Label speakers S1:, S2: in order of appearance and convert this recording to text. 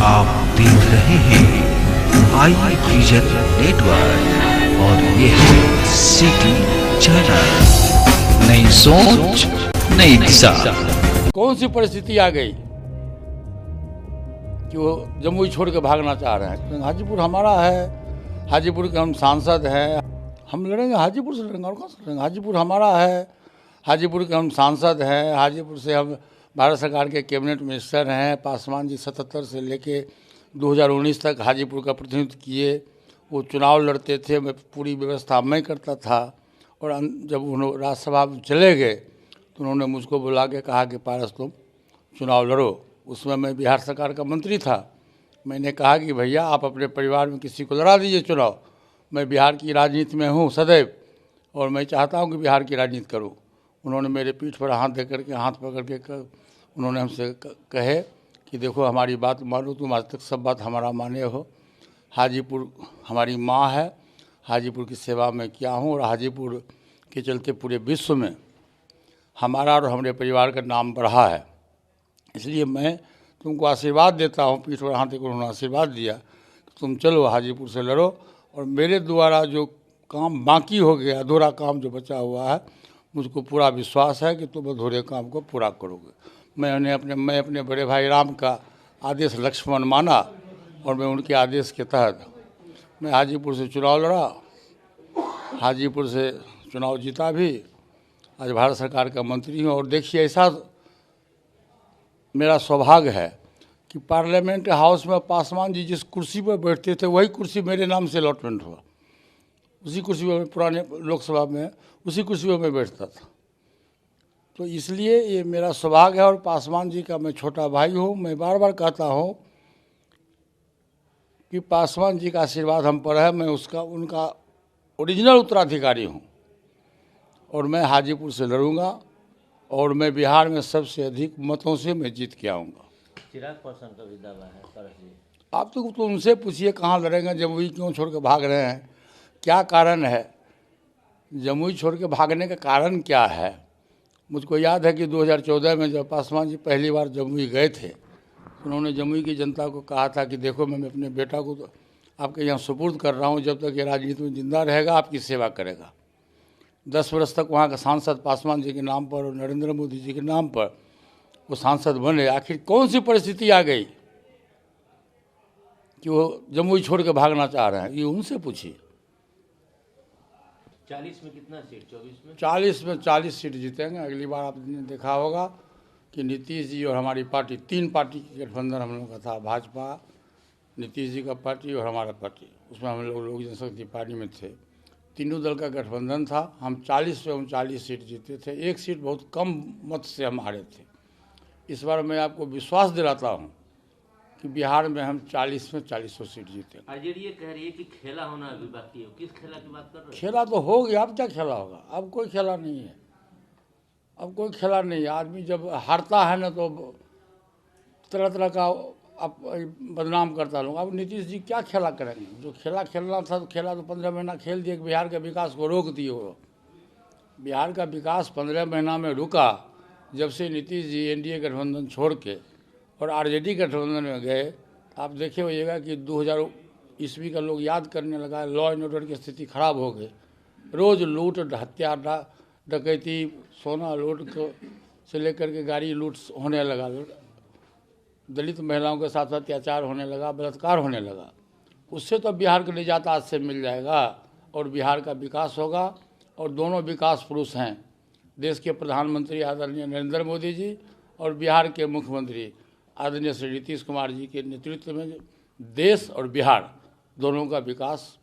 S1: आप देख रहे हैं आई विजन नेटवर्क और ये है सिटी चैनल। नई सोच नई दिशा।
S2: कौन सी परिस्थिति आ गई कि वो जमुई छोड़ के भागना चाह रहे हैं? हाजीपुर हमारा है, हाजीपुर के हम सांसद हैं, हम लड़ेंगे हाजीपुर से, लड़ेंगे और कौन से लड़ेंगे? हाजीपुर हमारा है, हाजीपुर के हम सांसद हैं, हाजीपुर से हम भारत सरकार के कैबिनेट मिनिस्टर हैं। पासवान जी 77 से लेके 2019 तक हाजीपुर का प्रतिनिधित्व किए। वो चुनाव लड़ते थे, मैं पूरी व्यवस्था मैं करता था। और जब उन्होंने राज्यसभा में चले गए तो उन्होंने मुझको बुला के कहा कि पारस तुम चुनाव लड़ो। उसमें मैं बिहार सरकार का मंत्री था। मैंने कहा कि भैया आप अपने परिवार में किसी को लड़ा दीजिए चुनाव, मैं बिहार की राजनीति में हूँ सदैव और मैं चाहता हूँ कि बिहार की राजनीति करूँ। उन्होंने मेरे पीठ पर हाथ दे करके, हाथ पकड़ के उन्होंने हमसे कहे कि देखो हमारी बात मानो, तुम आज तक सब बात हमारा माने हो। हाजीपुर हमारी माँ है, हाजीपुर की सेवा में किया हूँ और हाजीपुर के चलते पूरे विश्व में हमारा और हमारे परिवार का नाम बढ़ा है। इसलिए मैं तुमको आशीर्वाद देता हूँ। पीठ पर हाथ देकर उन्होंने आशीर्वाद दिया कि तुम चलो हाजीपुर से लड़ो और मेरे द्वारा जो काम बाकी हो गया, अधूरा काम जो बचा हुआ है, मुझको पूरा विश्वास है कि तुम अधूरे काम को पूरा करोगे। मैं अपने बड़े भाई राम का आदेश लक्ष्मण माना और मैं उनके आदेश के तहत मैं हाजीपुर से चुनाव लड़ा, हाजीपुर से चुनाव जीता भी। आज भारत सरकार का मंत्री हूँ और देखिए ऐसा मेरा सौभाग्य है कि पार्लियामेंट हाउस में पासवान जी जिस कुर्सी पर बैठते थे वही कुर्सी मेरे नाम से अलॉटमेंट हुआ। उसी कुर्सी पर पुराने लोकसभा में उसी कुर्सी पर मैं बैठता था। तो इसलिए ये मेरा सौभाग्य है और पासवान जी का मैं छोटा भाई हूँ। मैं बार बार कहता हूँ कि पासवान जी का आशीर्वाद हम पर है, मैं उनका ओरिजिनल उत्तराधिकारी हूँ और मैं हाजीपुर से लड़ूंगा और मैं बिहार में सबसे अधिक मतों से मैं जीत के आऊँगा।
S3: चिराग पासवान का भी दावा है पारस जी।
S2: आप तो उनसे पूछिए कहाँ लड़ेंगे, जमुई क्यों छोड़ के भाग रहे हैं, क्या कारण है? जमुई छोड़ के भागने का कारण क्या है? मुझको याद है कि 2014 में जब पासवान जी पहली बार जमुई गए थे, उन्होंने जमुई की जनता को कहा था कि देखो मैं अपने बेटा को तो आपके यहाँ सुपुर्द कर रहा हूँ, जब तक ये राजनीति में जिंदा रहेगा आपकी सेवा करेगा। 10 वर्ष तक वहाँ का सांसद पासवान जी के नाम पर और नरेंद्र मोदी जी के नाम पर वो सांसद बने। आखिर कौन सी परिस्थिति आ गई कि वो जमुई छोड़ के भागना चाह रहे हैं? ये उनसे पूछिए।
S3: 40 में कितना सीट? 24 में?
S2: 40 में 40 सीट जीतेंगे। अगली बार आपने देखा होगा कि नीतीश जी और हमारी पार्टी, 3 पार्टी की गठबंधन हम लोगों का था, भाजपा, नीतीश जी का पार्टी और हमारा पार्टी, उसमें हम लोग जनशक्ति पार्टी में थे। तीनों दल का गठबंधन था। हम 40 से 39 सीट जीते थे। एक सीट बहुत कम मत से हम हारे थे। इस बार मैं आपको विश्वास दिलाता हूँ कि बिहार में हम 40 में 40 सीट जीते।
S3: आरजेडी ये कह रही है कि खेला होना अभी बाकी है। किस खेला की बात कर रहे हैं?
S2: खेला तो हो गया, अब क्या खेला होगा? अब कोई खेला नहीं है, अब कोई खेला नहीं है। आदमी जब हारता है ना तो तरह तरह का अब बदनाम करता लोग। अब नीतीश जी क्या खेला करेंगे? जो खेला खेलना था तो खेला तो 15 महीना खेल दिए, बिहार के विकास को रोक दिए। वो बिहार का विकास 15 महीना में रुका जब से नीतीश जी एनडीए गठबंधन छोड़ के और आरजेडी गठबंधन में गए। आप देखे होइएगा कि 2000 ईस्वी का लोग याद करने लगा, लॉ एंड ऑर्डर की स्थिति खराब हो गई। रोज़ लूट, हत्या, डकैती, सोना लूट को से लेकर के गाड़ी लूट होने लगा, दलित महिलाओं के साथ अत्याचार होने लगा, बलात्कार होने लगा। उससे तो बिहार को निजात आज से मिल जाएगा और बिहार का विकास होगा। और दोनों विकास पुरुष हैं, देश के प्रधानमंत्री आदरणीय नरेंद्र मोदी जी और बिहार के मुख्यमंत्री आदरणीय श्री नीतीश कुमार जी के नेतृत्व में देश और बिहार दोनों का विकास